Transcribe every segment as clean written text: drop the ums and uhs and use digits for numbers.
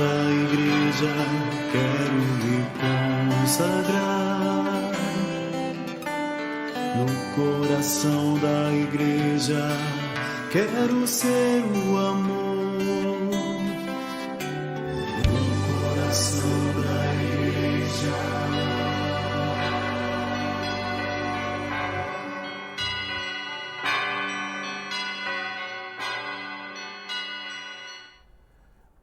da igreja, quero me consagrar. No coração da igreja, quero ser o amor. No coração da igreja.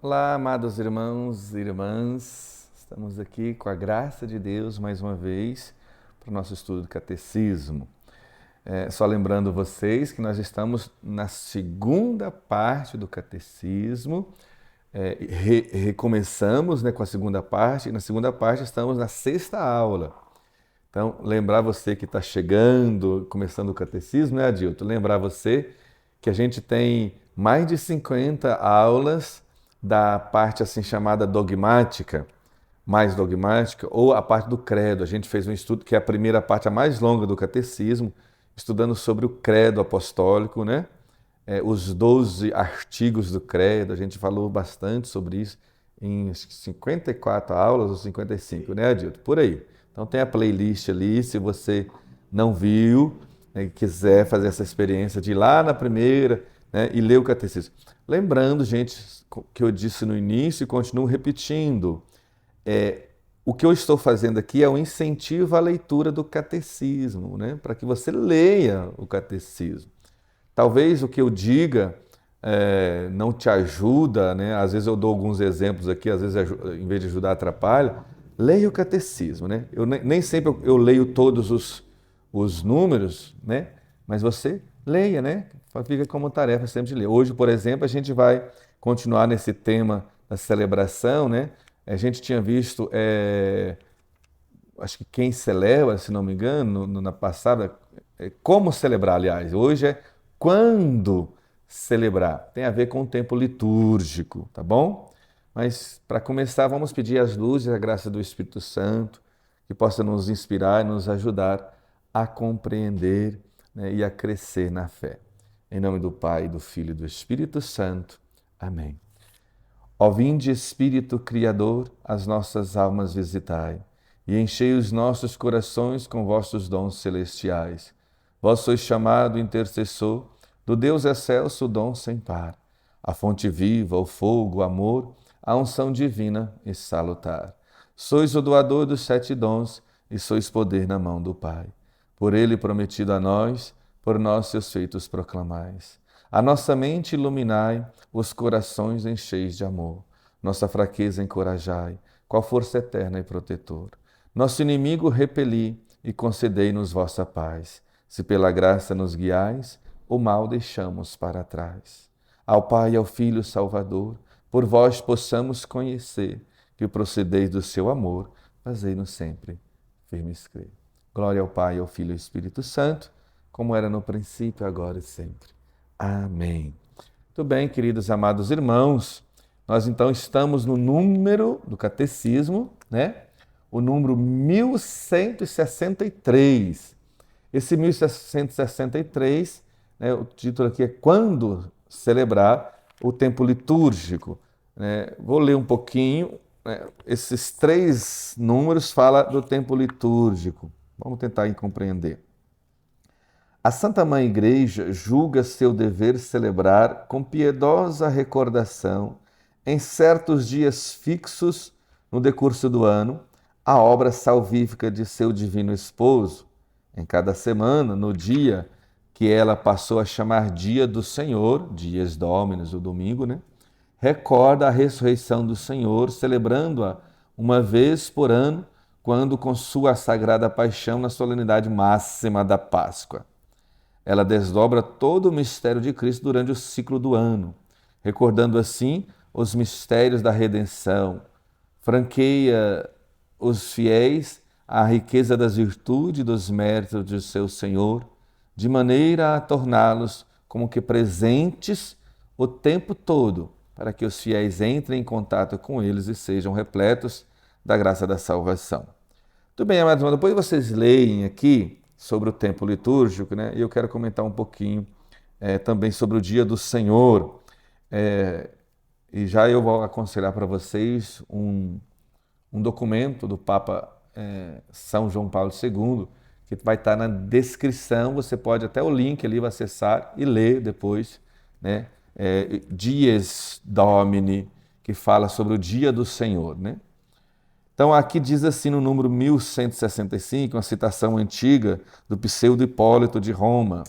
Olá, amados irmãos e irmãs, estamos aqui com a graça de Deus mais uma vez para o nosso estudo do Catecismo. Só lembrando vocês que nós estamos na segunda parte do Catecismo, recomeçamos com a segunda parte, e na segunda parte estamos na sexta aula. Então, lembrar você que está chegando, começando o Catecismo, né, Adilton? Lembrar você que a gente tem mais de 50 aulas da parte assim chamada dogmática, mais dogmática, ou a parte do credo. A gente fez um estudo que é a primeira parte, a mais longa do catecismo, estudando sobre o credo apostólico, né? Os 12 artigos do credo, a gente falou bastante sobre isso em 54 aulas ou 55, né, Adilton? Por aí. Então tem a playlist ali, se você não viu, e quiser fazer essa experiência de ir lá na primeira, né, e ler o catecismo. Lembrando, gente, que eu disse no início e continuo repetindo, o que eu estou fazendo aqui é um incentivo à leitura do catecismo, né, para que você leia o catecismo. Talvez o que eu diga não te ajuda, né? Às vezes eu dou alguns exemplos aqui, às vezes em vez de ajudar atrapalha. Leia o catecismo, né? Eu nem sempre eu leio todos os números, né? Mas você leia, né? Fica como tarefa sempre de ler. Hoje, por exemplo, a gente vai continuar nesse tema da celebração, né? A gente tinha visto, acho que quem celebra, se não me engano, na passada, como celebrar, aliás. Hoje é quando celebrar. Tem a ver com o tempo litúrgico, tá bom? Mas, para começar, vamos pedir as luzes e a graça do Espírito Santo, que possa nos inspirar e nos ajudar a compreender, né, e a crescer na fé. Em nome do Pai, do Filho e do Espírito Santo. Amém. Ó vinde, Espírito Criador, as nossas almas visitai, e enchei os nossos corações com vossos dons celestiais. Vós sois chamado intercessor do Deus excelso, dom sem par, a fonte viva, o fogo, o amor, a unção divina e salutar. Sois o doador dos 7 dons e sois poder na mão do Pai. Por ele prometido a nós, por nós seus feitos proclamais. A nossa mente iluminai, os corações encheis de amor. Nossa fraqueza encorajai, qual força eterna e protetor. Nosso inimigo repeli e concedei-nos vossa paz. Se pela graça nos guiais, o mal deixamos para trás. Ao Pai e ao Filho Salvador, por vós possamos conhecer que procedeis do seu amor, fazei-nos sempre firmes crer. Glória ao Pai, ao Filho e ao Espírito Santo, como era no princípio, agora e sempre. Amém. Muito bem, queridos amados irmãos, nós então estamos no número do catecismo, né? O número 1163. Esse 1163, né, o título aqui é Quando Celebrar o Tempo Litúrgico. Vou ler um pouquinho, né? Esses 3 números falam do tempo litúrgico. Vamos tentar compreender. A Santa Mãe Igreja julga seu dever celebrar com piedosa recordação, em certos dias fixos no decurso do ano, a obra salvífica de seu divino esposo. Em cada semana, no dia que ela passou a chamar Dia do Senhor, Dies Dominus, o domingo, né? Recorda a ressurreição do Senhor, celebrando-a uma vez por ano, quando com sua sagrada paixão na solenidade máxima da Páscoa. Ela desdobra todo o mistério de Cristo durante o ciclo do ano, recordando assim os mistérios da redenção, franqueia os fiéis à riqueza das virtudes e dos méritos de seu Senhor, de maneira a torná-los como que presentes o tempo todo, para que os fiéis entrem em contato com eles e sejam repletos da graça da salvação. Muito bem, amados irmãos, depois vocês leem aqui sobre o tempo litúrgico, né? E eu quero comentar um pouquinho também sobre o Dia do Senhor. E já eu vou aconselhar para vocês um documento do Papa São João Paulo II, que vai estar na descrição, você pode até o link ali acessar e ler depois, né? Dies Domini, que fala sobre o dia do Senhor, né? Então aqui diz assim no número 1165, uma citação antiga do Pseudo Hipólito de Roma: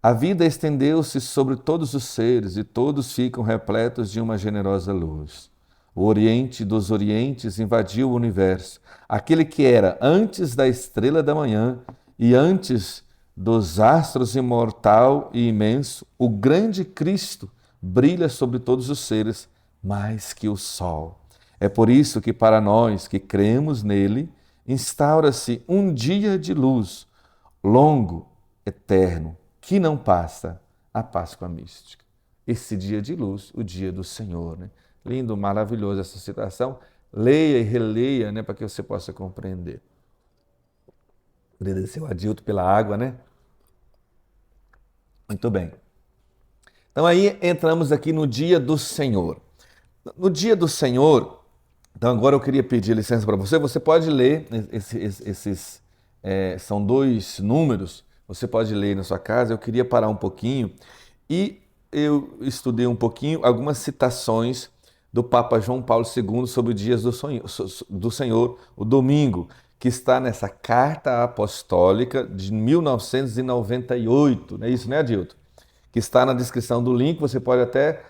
a vida estendeu-se sobre todos os seres e todos ficam repletos de uma generosa luz. O Oriente dos Orientes invadiu o universo. Aquele que era antes da estrela da manhã e antes dos astros imortal e imenso, o grande Cristo brilha sobre todos os seres mais que o sol. É por isso que para nós que cremos nele, instaura-se um dia de luz, longo, eterno, que não passa, a Páscoa mística. Esse dia de luz, o dia do Senhor, né? Lindo, maravilhoso essa citação. Leia e releia, né, para que você possa compreender. Agradecer o Adilto pela água, né? Muito bem. Então aí entramos aqui no dia do Senhor. No dia do Senhor, então agora eu queria pedir licença para você. Você pode ler esses, são 2 números. Você pode ler na sua casa. Eu queria parar um pouquinho e eu estudei um pouquinho algumas citações do Papa João Paulo II sobre os dias do Senhor, o domingo, que está nessa Carta Apostólica de 1998, não é isso, né, Adilton? Que está na descrição do link, você pode até,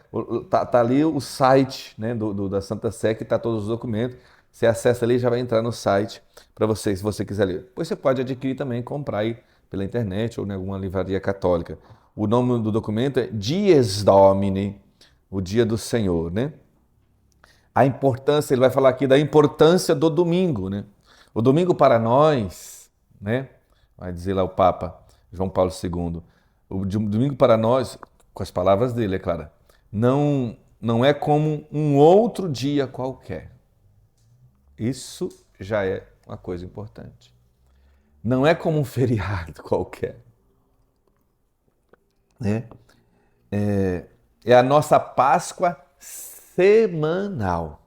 tá ali o site, né, da Santa Sé, que está todos os documentos, você acessa ali e já vai entrar no site para você, se você quiser ler. Depois você pode adquirir também, comprar aí pela internet ou em alguma livraria católica. O nome do documento é Dies Domini, o dia do Senhor, né? A importância, ele vai falar aqui da importância do domingo, né? O domingo para nós, né? Vai dizer lá o Papa João Paulo II, o domingo para nós, com as palavras dele, é claro, não é como um outro dia qualquer. Isso já é uma coisa importante. Não é como um feriado qualquer, né? É a nossa Páscoa semanal,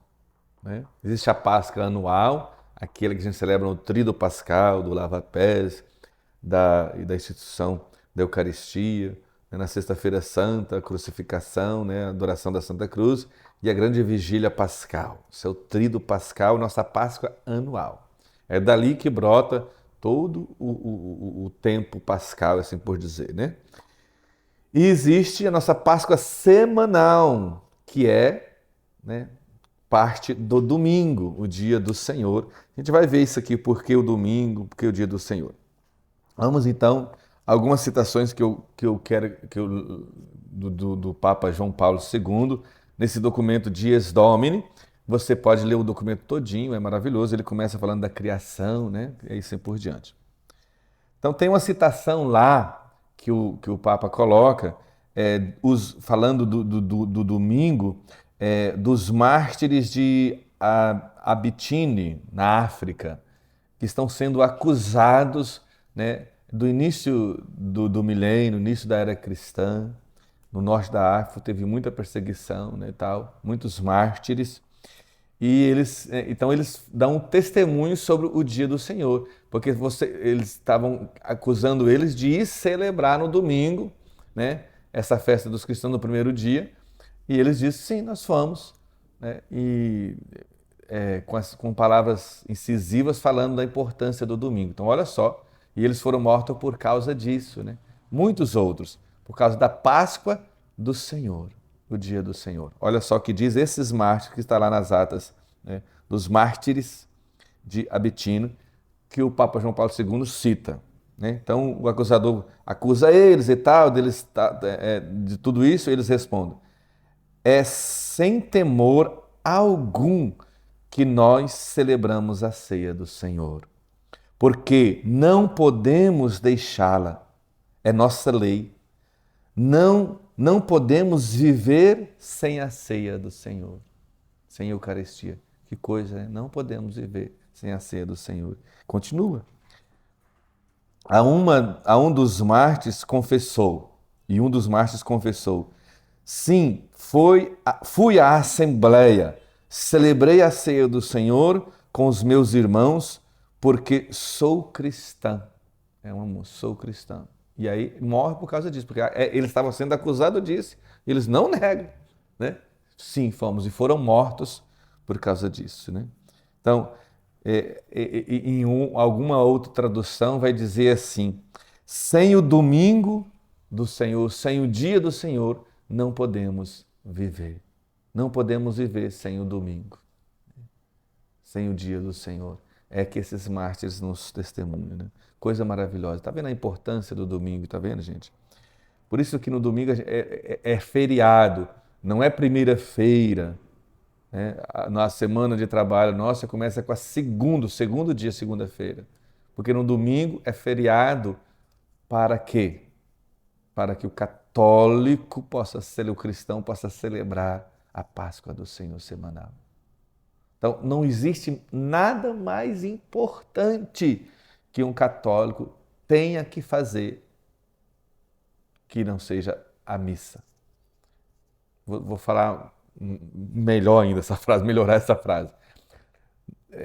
né? Existe a Páscoa anual, aquela que a gente celebra no Tríduo Pascal, do Lava-Pés, e da instituição da Eucaristia, né? Na Sexta-feira Santa, a crucificação, né? A adoração da Santa Cruz e a grande vigília pascal. Isso é o Tríduo Pascal, nossa Páscoa anual. É dali que brota todo o tempo pascal, assim por dizer, né? E existe a nossa Páscoa semanal, que é, né, parte do domingo, o dia do Senhor. A gente vai ver isso aqui, por que o domingo, por que o dia do Senhor. Vamos então, algumas citações que eu quero, do Papa João Paulo II, nesse documento Dies Domini. Você pode ler o documento todinho, é maravilhoso. Ele começa falando da criação, né? E assim por diante. Então tem uma citação lá que o Papa coloca, falando do domingo, dos mártires de Abitine, na África, que estão sendo acusados, né, do início do milênio, início da era cristã. No norte da África teve muita perseguição, né, tal, muitos mártires. E então eles dão um testemunho sobre o dia do Senhor, porque eles estavam acusando eles de ir celebrar no domingo, né, essa festa dos cristãos no primeiro dia, e eles dizem, sim, nós fomos, né, e com palavras incisivas falando da importância do domingo. Então olha só, e eles foram mortos por causa disso, né? Muitos outros, por causa da Páscoa do Senhor, o dia do Senhor. Olha só o que diz esses mártires, que está lá nas atas, né, dos mártires de Abitino, que o Papa João Paulo II cita, né? Então o acusador acusa eles e tal, de tudo isso, eles respondem: é sem temor algum que nós celebramos a ceia do Senhor, porque não podemos deixá-la, é nossa lei. Não podemos viver sem a ceia do Senhor, sem a Eucaristia. Que coisa, né? Não podemos viver sem a ceia do Senhor. Continua. A um dos mártires confessou, Sim, fui à assembleia, celebrei a ceia do Senhor com os meus irmãos, porque sou cristã. É uma moça, sou cristã. E aí morre por causa disso, porque eles estavam sendo acusados disso, e eles não negam, né? Sim, fomos, e foram mortos por causa disso, né? Então, alguma outra tradução vai dizer assim: sem o domingo do Senhor, sem o dia do Senhor, não podemos viver. Não podemos viver sem o domingo, sem o dia do Senhor. É que esses mártires nos testemunham, né? Coisa maravilhosa. Está vendo a importância do domingo? Está vendo, gente? Por isso que no domingo é feriado, não é primeira-feira, né? Na semana de trabalho nossa começa com segundo dia, segunda-feira. Porque no domingo é feriado para quê? Para que o católico o cristão possa celebrar a Páscoa do Senhor semanal. Então, não existe nada mais importante que um católico tenha que fazer que não seja a missa. Vou falar melhor ainda essa frase, melhorar essa frase.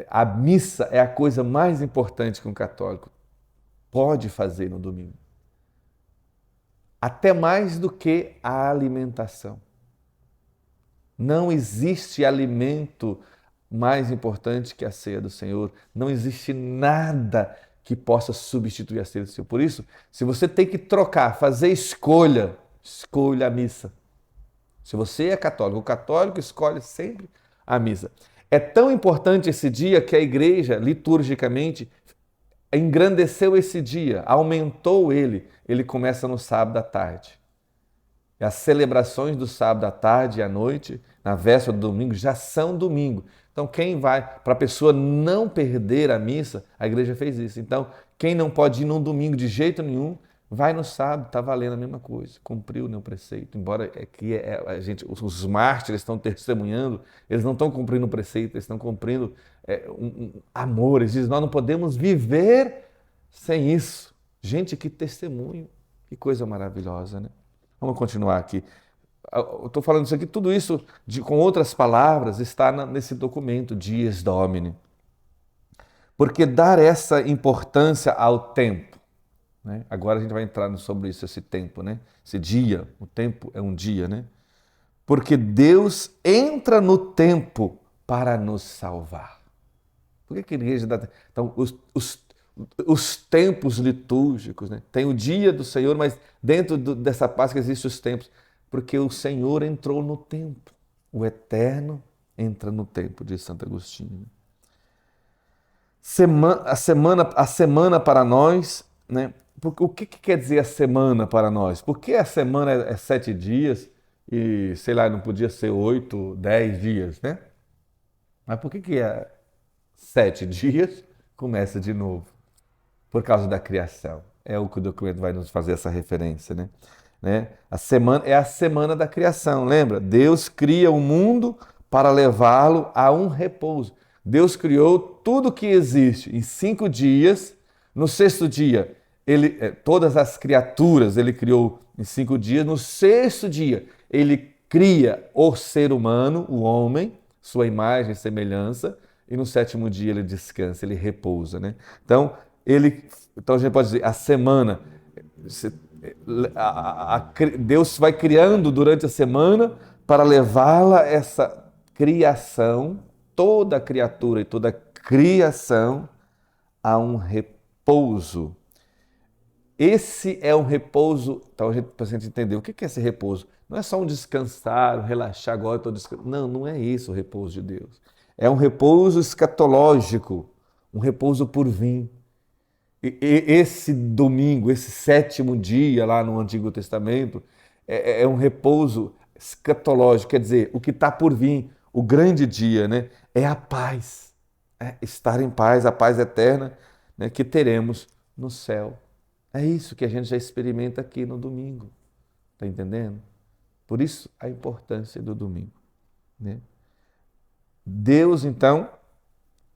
A missa é a coisa mais importante que um católico pode fazer no domingo. Até mais do que a alimentação. Não existe alimento mais importante que a ceia do Senhor. Não existe nada que possa substituir a ceia do Senhor. Por isso, se você tem que trocar, fazer escolha a missa. Se você é católico, o católico escolhe sempre a missa. É tão importante esse dia que a igreja, liturgicamente, engrandeceu esse dia, aumentou ele. Ele começa no sábado à tarde. E as celebrações do sábado à tarde e à noite, na véspera do domingo, já são domingo. Então, quem vai, para a pessoa não perder a missa, a igreja fez isso. Então, quem não pode ir num domingo de jeito nenhum, vai no sábado, está valendo a mesma coisa. Cumpriu o preceito. Embora os mártires estão testemunhando, eles não estão cumprindo o preceito, eles estão cumprindo amor. Eles dizem, nós não podemos viver sem isso. Gente, que testemunho, que coisa maravilhosa, né? Vamos continuar aqui. Eu estou falando isso aqui, tudo isso com outras palavras está nesse documento, Dies Domini. Porque dar essa importância ao tempo, né? Agora a gente vai entrar sobre isso, esse tempo, né? Esse dia, o tempo é um dia, né? Porque Deus entra no tempo para nos salvar. Por que a igreja dá... Então, os tempos litúrgicos, né? Tem o dia do Senhor, mas dentro dessa Páscoa existem os tempos, porque o Senhor entrou no tempo. O eterno entra no tempo, diz Santo Agostinho. A semana para nós, né? O que quer dizer a semana para nós? Por que a semana é 7 dias e, sei lá, não podia ser 8, 10 dias, né? Mas por que é 7 dias começa de novo? Por causa da criação. É o que o documento vai nos fazer essa referência, né? A semana é a semana da criação, lembra? Deus cria o mundo para levá-lo a um repouso. Deus criou tudo que existe em 5 dias. No 6º dia, todas as criaturas ele criou em 5 dias. No 6º dia, ele cria o ser humano, o homem, sua imagem e semelhança. E no 7º dia ele descansa, ele repousa, né? Então a gente pode dizer, a semana, Deus vai criando durante a semana para levá-la, essa criação, toda criatura e toda criação, a um repouso. Esse é um repouso, então para a gente entender, o que é esse repouso? Não é só um descansar, um relaxar, agora eu estou descansando. Não, não é isso o repouso de Deus. É um repouso escatológico, um repouso por vir. Esse domingo, esse 7º dia lá no Antigo Testamento, é um repouso escatológico, quer dizer, o que está por vir, o grande dia, né? É a paz, estar em paz, a paz eterna, né, que teremos no céu. É isso que a gente já experimenta aqui no domingo, está entendendo? Por isso a importância do domingo, né? Deus, então,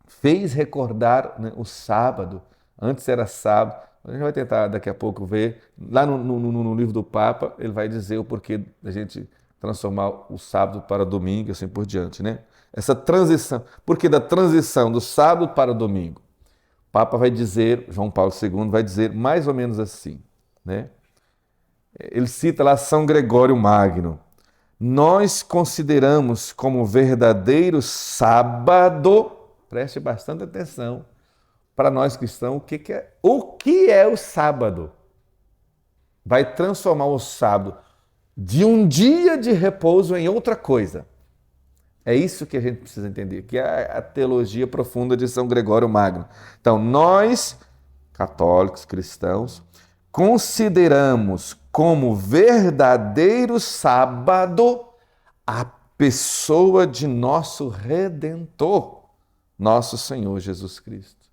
fez recordar, né, o sábado. Antes era sábado. A gente vai tentar daqui a pouco ver. Lá no livro do Papa, ele vai dizer o porquê da gente transformar o sábado para domingo e assim por diante, né? Essa transição. Por que da transição do sábado para o domingo? O Papa vai dizer, João Paulo II vai dizer mais ou menos assim, né? Ele cita lá São Gregório Magno. Nós consideramos como verdadeiro sábado, preste bastante atenção, para nós cristãos, o que é o sábado? Vai transformar o sábado de um dia de repouso em outra coisa. É isso que a gente precisa entender, que é a teologia profunda de São Gregório Magno. Então, nós, católicos, cristãos, consideramos como verdadeiro sábado a pessoa de nosso Redentor, nosso Senhor Jesus Cristo.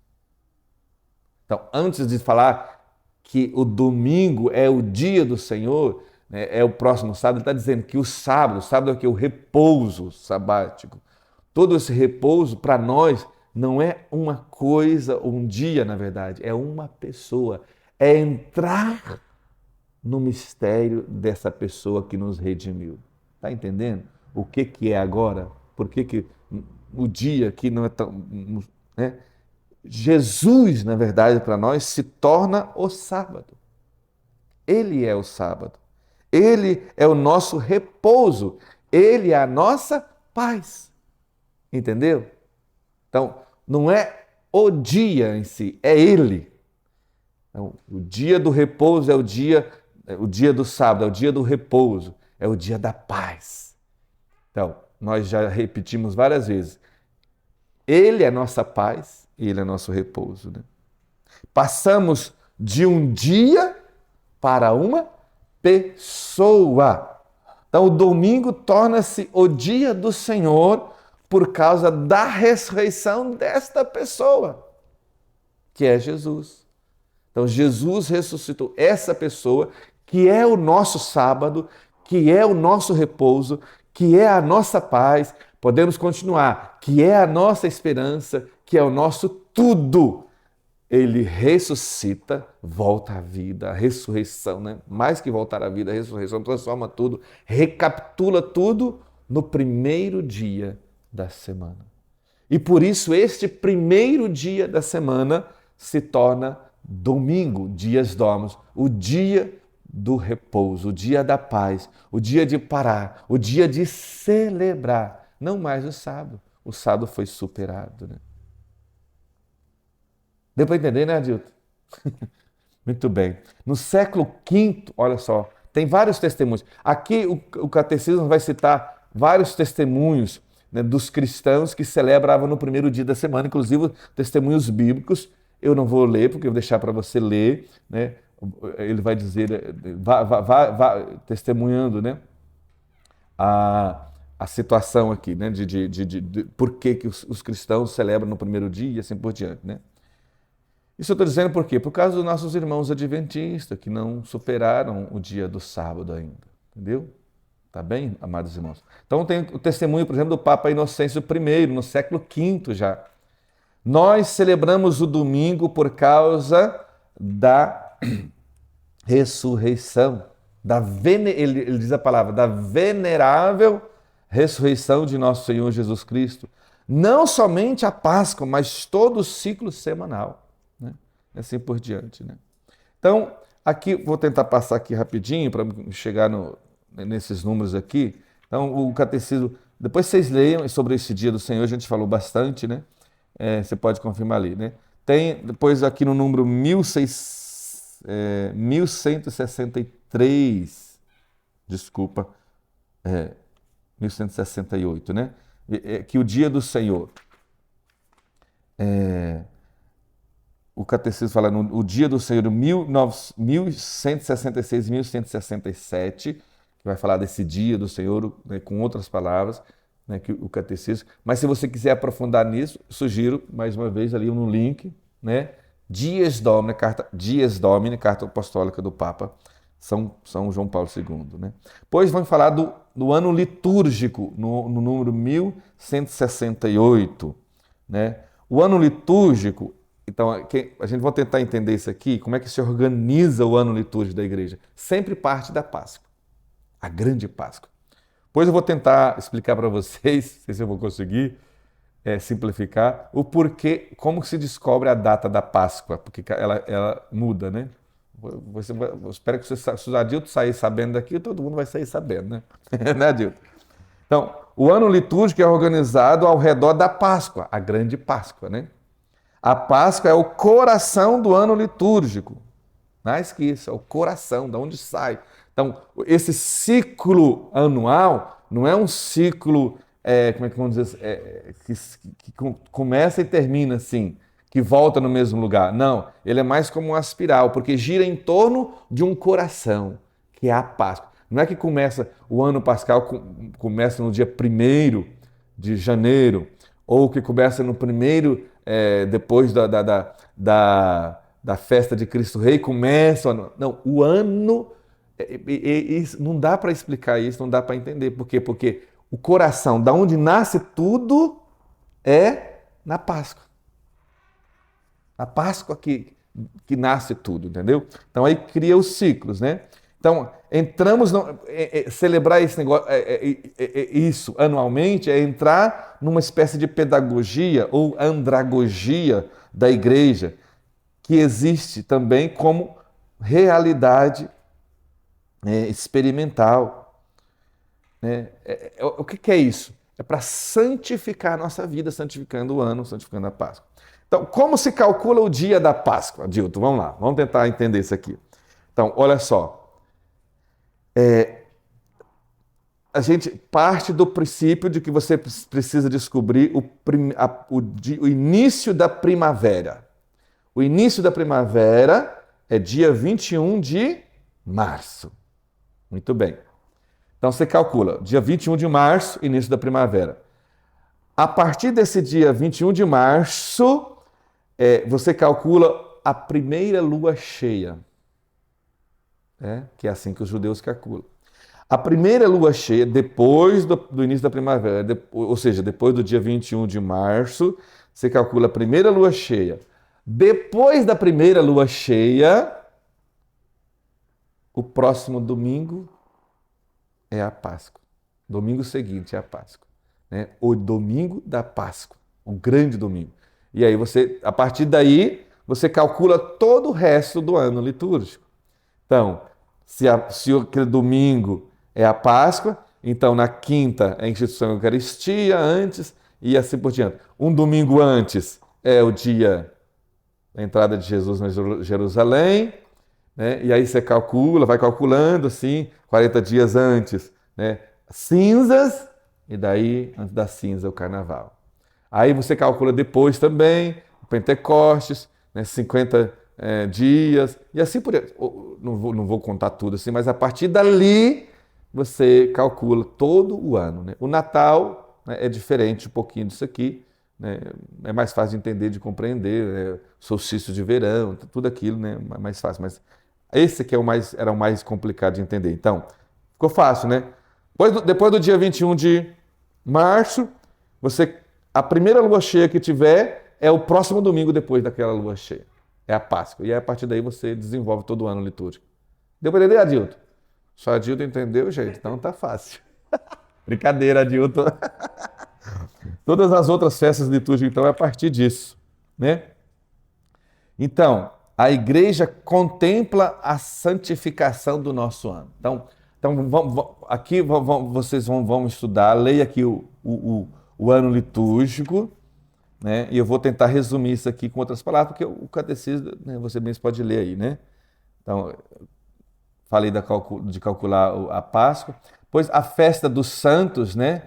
Então, antes de falar que o domingo é o dia do Senhor, né, é o próximo sábado, ele está dizendo que o sábado é o que? O repouso sabático. Todo esse repouso, para nós, não é uma coisa, um dia, na verdade, é uma pessoa. É entrar no mistério dessa pessoa que nos redimiu. Está entendendo? O que é agora? Por que o dia que não é tão... Né? Jesus, na verdade, para nós, se torna o sábado. Ele é o sábado. Ele é o nosso repouso. Ele é a nossa paz. Entendeu? Então, não é o dia em si, é Ele. Então, o dia do repouso é o dia do sábado, é o dia do repouso, é o dia da paz. Então, nós já repetimos várias vezes. Ele é nossa paz e Ele é nosso repouso. Né? Passamos de um dia para uma pessoa. Então, o domingo torna-se o dia do Senhor por causa da ressurreição desta pessoa, que é Jesus. Então, Jesus ressuscitou essa pessoa, que é o nosso sábado, que é o nosso repouso, que é a nossa paz. Podemos continuar, que é a nossa esperança, que é o nosso tudo. Ele ressuscita, volta à vida, a ressurreição, né? Mais que voltar à vida, a ressurreição transforma tudo, recapitula tudo no primeiro dia da semana. E por isso este primeiro dia da semana se torna domingo, dias domos, o dia do repouso, o dia da paz, o dia de parar, o dia de celebrar, não mais o sábado. O sábado foi superado, né? Deu para entender, né, Adilton? Muito bem. No século V, olha só, tem vários testemunhos. Aqui o catecismo vai citar vários testemunhos, né, dos cristãos que celebravam no primeiro dia da semana, inclusive testemunhos bíblicos. Eu não vou ler, porque eu vou deixar para você ler, né? Ele vai dizer, testemunhando, né, a situação aqui, né, de por que os cristãos celebram no primeiro dia e assim por diante, né? Isso eu estou dizendo por quê? Por causa dos nossos irmãos adventistas, que não superaram o dia do sábado ainda, entendeu? Tá bem, amados irmãos? Então tem o testemunho, por exemplo, do Papa Inocêncio I, no século V já. Nós celebramos o domingo por causa da ressurreição, ele diz a palavra, da venerável ressurreição de nosso Senhor Jesus Cristo. Não somente a Páscoa, mas todo o ciclo semanal. Né? E assim por diante. Né? Então, aqui, vou tentar passar aqui rapidinho para chegar nesses números aqui. Então, o catecismo, depois vocês leiam sobre esse dia do Senhor, a gente falou bastante, né? Você pode confirmar ali, né? Tem depois aqui no número 1163, desculpa, 1168, né? Que o dia do Senhor, o catecismo fala o dia do Senhor, 1166, 1167, que vai falar desse dia do Senhor, né, com outras palavras, né, que o catecismo. Mas se você quiser aprofundar nisso, sugiro mais uma vez ali no link, né, Dies Domini, carta apostólica do Papa São João Paulo II. Né? Depois vamos falar do ano litúrgico, no número 1168. Né? O ano litúrgico, então a gente vai tentar entender isso aqui, como é que se organiza o ano litúrgico da igreja. Sempre parte da Páscoa, a grande Páscoa. Depois eu vou tentar explicar para vocês, não sei se eu vou conseguir simplificar, o porquê, como se descobre a data da Páscoa, porque ela muda, né? Eu espero que se o Adilto sair sabendo daqui, todo mundo vai sair sabendo, né? Né, Adilto? Então, o ano litúrgico é organizado ao redor da Páscoa, a grande Páscoa, né? A Páscoa é o coração do ano litúrgico. Mais que isso, é o coração, da onde sai. Então, esse ciclo anual não é um ciclo, como é que vamos dizer, que começa e termina assim, que volta no mesmo lugar. Não, ele é mais como uma espiral, porque gira em torno de um coração, que é a Páscoa. Não é que começa, o ano pascal começa no dia 1º de janeiro, ou que começa no primeiro, depois da festa de Cristo Rei, começa o ano. Não, o ano, não dá para explicar isso, não dá para entender. Por quê? Porque o coração, da onde nasce tudo, é na Páscoa. A Páscoa que nasce tudo, entendeu? Então aí cria os ciclos, né? Então, entramos, celebrar esse negócio, isso anualmente é entrar numa espécie de pedagogia ou andragogia da igreja, que existe também como realidade experimental. Né? O que é isso? É para santificar a nossa vida, santificando o ano, santificando a Páscoa. Então, como se calcula o dia da Páscoa, Adilton? Vamos lá, vamos tentar entender isso aqui. Então, olha só. A gente parte do princípio de que você precisa descobrir o início da primavera. O início da primavera é dia 21 de março. Muito bem. Então você calcula, dia 21 de março, início da primavera. A partir desse dia 21 de março, você calcula a primeira lua cheia. Que é assim que os judeus calculam. A primeira lua cheia, depois do início da primavera, ou seja, depois do dia 21 de março, você calcula a primeira lua cheia. Depois da primeira lua cheia, o próximo domingo é a Páscoa. Domingo seguinte é a Páscoa. Né? O domingo da Páscoa, o grande domingo. E aí a partir daí, você calcula todo o resto do ano litúrgico. Então, se aquele domingo é a Páscoa, então na quinta é a instituição da Eucaristia, antes e assim por diante. Um domingo antes é o dia da entrada de Jesus na Jerusalém, né? E aí você calcula, vai calculando assim, 40 dias antes, né? Cinzas, e daí, antes da cinza, o Carnaval. Aí você calcula depois também, o Pentecostes, né? 50 dias, e assim por diante. Não vou contar tudo assim, mas a partir dali você calcula todo o ano. Né? O Natal, né, é diferente um pouquinho disso aqui, né? É mais fácil de entender, de compreender, né? Solstício de verão, tudo aquilo, né? É mais fácil. Mas esse aqui era o mais complicado de entender. Então, ficou fácil, né? Depois do dia 21 de março, a primeira lua cheia que tiver é o próximo domingo depois daquela lua cheia. É a Páscoa. E aí, a partir daí você desenvolve todo o ano litúrgico. Deu para entender, Adilton? Só Adilton entendeu, gente? Então tá fácil. Brincadeira, Adilton. Todas as outras festas litúrgicas, então, é a partir disso. Né? Então, a igreja contempla a santificação do nosso ano. Então aqui vocês vão estudar, leia aqui o ano litúrgico, né? E eu vou tentar resumir isso aqui com outras palavras, porque o catecismo, né, você mesmo pode ler aí, né? Então, falei de calcular a Páscoa, pois a festa dos santos, né?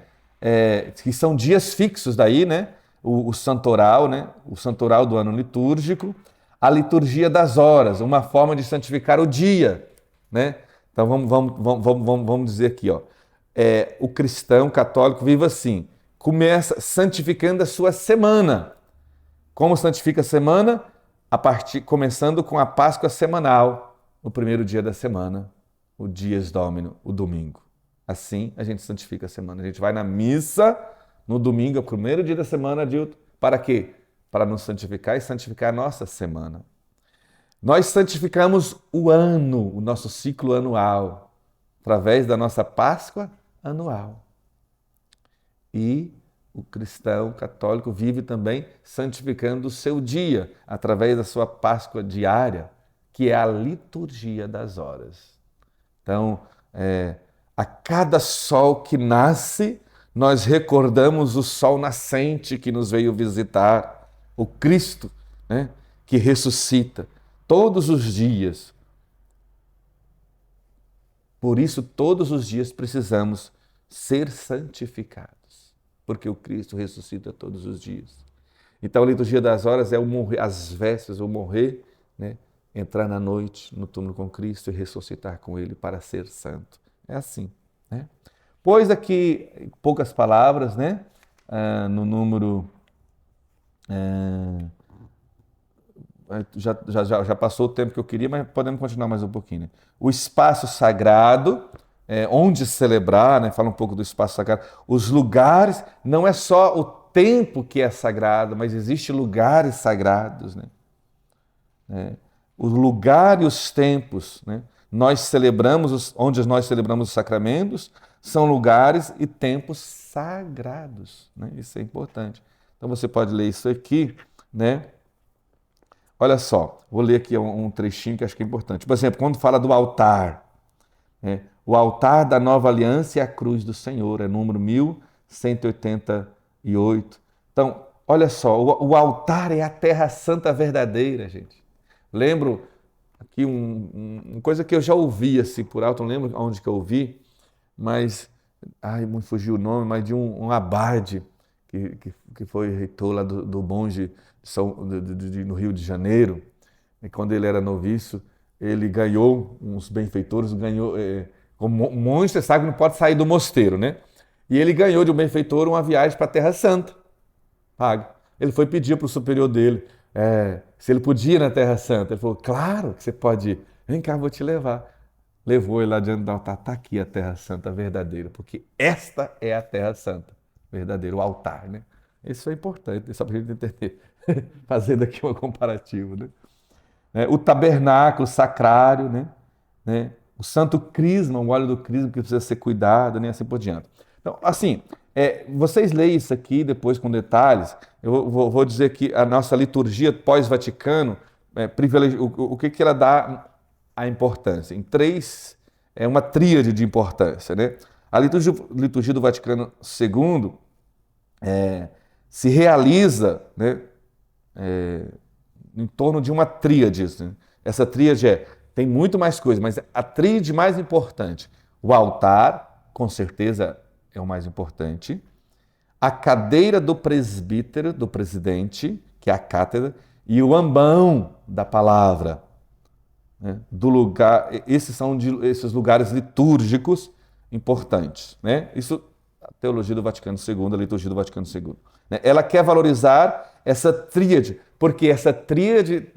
Que são dias fixos daí, né? O santoral, né? O santoral do ano litúrgico, a liturgia das horas, uma forma de santificar o dia, né? Então vamos dizer aqui, ó. O cristão católico vive assim, começa santificando a sua semana. Como santifica a semana? Começando com a Páscoa semanal, o primeiro dia da semana, o Dies Domini, o domingo. Assim a gente santifica a semana. A gente vai na missa no domingo, o primeiro dia da semana, Adilton. Para quê? Para nos santificar e santificar a nossa semana. Nós santificamos o ano, o nosso ciclo anual, através da nossa Páscoa anual. E o cristão católico vive também santificando o seu dia através da sua Páscoa diária, que é a liturgia das horas. Então, a cada sol que nasce, nós recordamos o sol nascente que nos veio visitar, o Cristo, né, que ressuscita todos os dias. Por isso, todos os dias precisamos ser santificados, porque o Cristo ressuscita todos os dias. Então, a liturgia das horas é o morrer, as vésperas, o morrer, né, entrar na noite no túmulo com Cristo e ressuscitar com Ele para ser santo. É assim, né? Pois aqui, poucas palavras, né? No número... Já passou o tempo que eu queria, mas podemos continuar mais um pouquinho, né? O espaço sagrado, onde celebrar, né? Fala um pouco do espaço sagrado. Os lugares, não é só o tempo que é sagrado, mas existem lugares sagrados, né? O lugar e os tempos, né? Onde nós celebramos os sacramentos, são lugares e tempos sagrados, né? Isso é importante. Então você pode ler isso aqui, né? Olha só, vou ler aqui um trechinho que acho que é importante. Por exemplo, quando fala do altar, né? O altar da nova aliança e a cruz do Senhor, é número 1188. Então, olha só, o altar é a terra santa verdadeira, gente. Lembro aqui uma coisa que eu já ouvi assim por alto, não lembro onde que eu ouvi, mas, me fugiu o nome, mas de um abade que foi reitor lá do monge no Rio de Janeiro, e quando ele era noviço, ele ganhou uns benfeitores, como monge, você sabe que não pode sair do mosteiro, né? E ele ganhou de um benfeitor uma viagem para a Terra Santa, paga. Ele foi pedir para o superior dele se ele podia ir na Terra Santa. Ele falou, claro que você pode ir. Vem cá, vou te levar. Levou ele lá diante do altar. Está aqui a Terra Santa verdadeira, porque esta é a Terra Santa verdadeira, o altar, né? Isso é importante, só para a gente entender. Fazendo aqui um comparativo, né? O tabernáculo, o sacrário, né? O santo crisma, o óleo do crisma que precisa ser cuidado, né? Assim por diante. Então, assim, vocês leem isso aqui depois com detalhes. Eu vou dizer que a nossa liturgia pós-Vaticano, o que ela dá a importância? Em três, é uma tríade de importância, né? A liturgia do Vaticano II se realiza, né, em torno de uma tríade. Né? Essa tríade tem muito mais coisa, mas a tríade mais importante, o altar, com certeza é o mais importante, a cadeira do presbítero, do presidente, que é a cátedra, e o ambão da palavra, né? Do lugar. Esses são esses lugares litúrgicos importantes, né? Isso, a teologia do Vaticano II, a liturgia do Vaticano II. Né? Ela quer valorizar essa tríade, porque essa tríade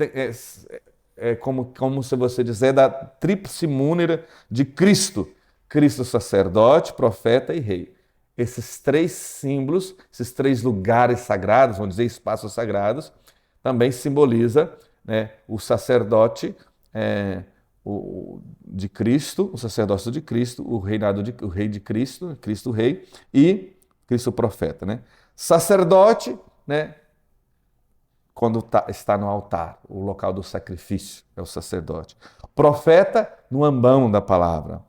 é como se você dizer da tríplice múnera de Cristo. Cristo sacerdote, profeta e rei. Esses três símbolos, esses três lugares sagrados, vamos dizer espaços sagrados, também simboliza, né, o sacerdote de Cristo, o sacerdócio de Cristo, o rei de Cristo, Cristo rei, e Cristo profeta. Né? Sacerdote, né, quando está no altar, o local do sacrifício é o sacerdote. Profeta, no ambão da palavra.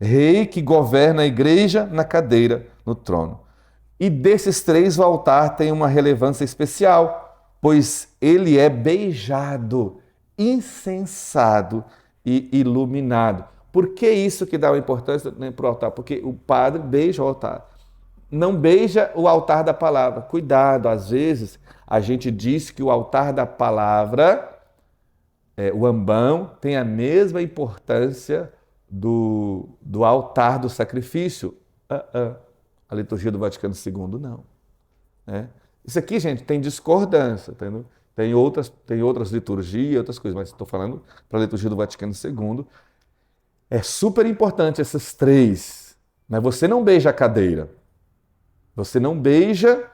Rei que governa a igreja na cadeira, no trono. E desses três, o altar tem uma relevância especial, pois ele é beijado, incensado e iluminado. Por que isso que dá uma importância, né, para o altar? Porque o padre beija o altar. Não beija o altar da palavra. Cuidado, às vezes a gente diz que o altar da palavra, o ambão, tem a mesma importância do altar do sacrifício. A liturgia do Vaticano II, não. Isso aqui, gente, tem discordância, entendeu? Tem outras liturgias, outras coisas, mas estou falando para a liturgia do Vaticano II. É super importante essas três, mas você não beija a cadeira, você não beija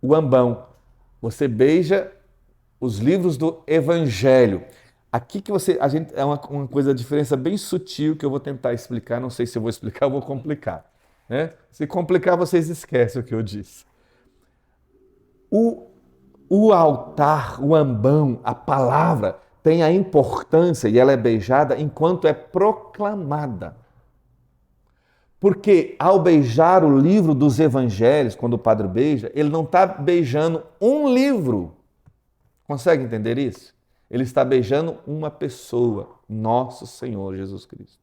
o ambão, você beija os livros do Evangelho. Aqui que é uma coisa, a diferença bem sutil que eu vou tentar explicar, não sei se eu vou explicar ou vou complicar. né? Se complicar, vocês esquecem o que eu disse. O altar, o ambão, a palavra, tem a importância e ela é beijada enquanto é proclamada. Porque ao beijar o livro dos evangelhos, quando o padre beija, ele não está beijando um livro. Consegue entender isso? Ele está beijando uma pessoa, nosso Senhor Jesus Cristo.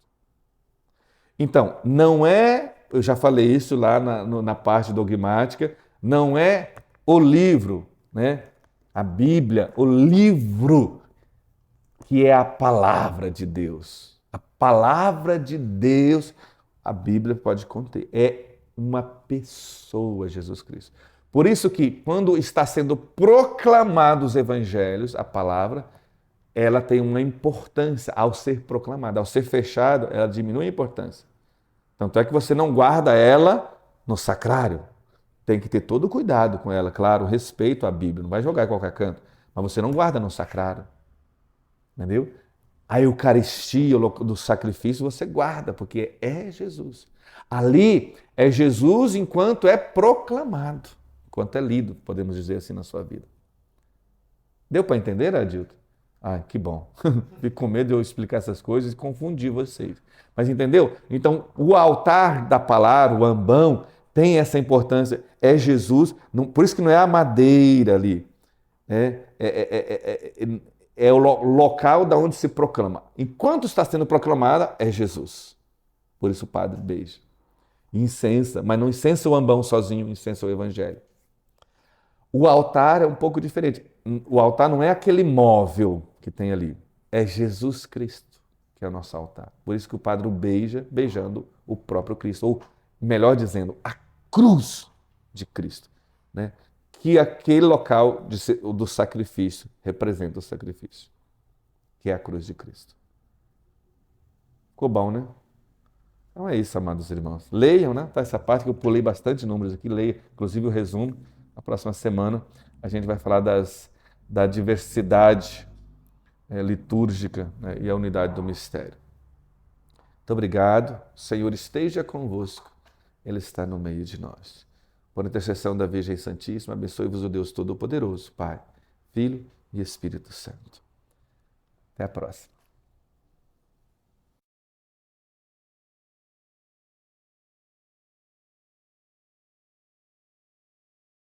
Então, não é, eu já falei isso lá na parte dogmática, não é o livro, né? A Bíblia, o livro, que é a palavra de Deus. A palavra de Deus, a Bíblia pode conter. É uma pessoa, Jesus Cristo. Por isso que, quando está sendo proclamado os evangelhos, a palavra, ela tem uma importância ao ser proclamada. Ao ser fechado, ela diminui a importância. Tanto é que você não guarda ela no sacrário. Tem que ter todo o cuidado com ela, claro, respeito à Bíblia. Não vai jogar em qualquer canto. Mas você não guarda no sacrário. Entendeu? A Eucaristia do sacrifício você guarda, porque é Jesus. Ali é Jesus enquanto é proclamado, enquanto é lido, podemos dizer assim, na sua vida. Deu para entender, Adilton? Ah, que bom. Fico com medo de eu explicar essas coisas e confundir vocês. Mas entendeu? Então, o altar da palavra, o ambão, tem essa importância. É Jesus, por isso que não é a madeira ali. É o local da onde se proclama. Enquanto está sendo proclamada, é Jesus. Por isso o padre beija. Incensa, mas não incensa o ambão sozinho, incensa o evangelho. O altar é um pouco diferente. O altar não é aquele móvel que tem ali. É Jesus Cristo que é o nosso altar. Por isso que o padre o beija, beijando o próprio Cristo. Ou, melhor dizendo, a cruz de Cristo. Né? Que aquele local do sacrifício representa o sacrifício. Que é a cruz de Cristo. Ficou bom, né? Então é isso, amados irmãos. Leiam, né? Tá essa parte que eu pulei bastante números aqui. Leia, inclusive o resumo. Na próxima semana a gente vai falar da diversidade litúrgica, né, e a unidade do mistério. Muito obrigado. O Senhor esteja convosco. Ele está no meio de nós. Por intercessão da Virgem Santíssima, abençoe-vos o Deus Todo-Poderoso, Pai, Filho e Espírito Santo. Até a próxima.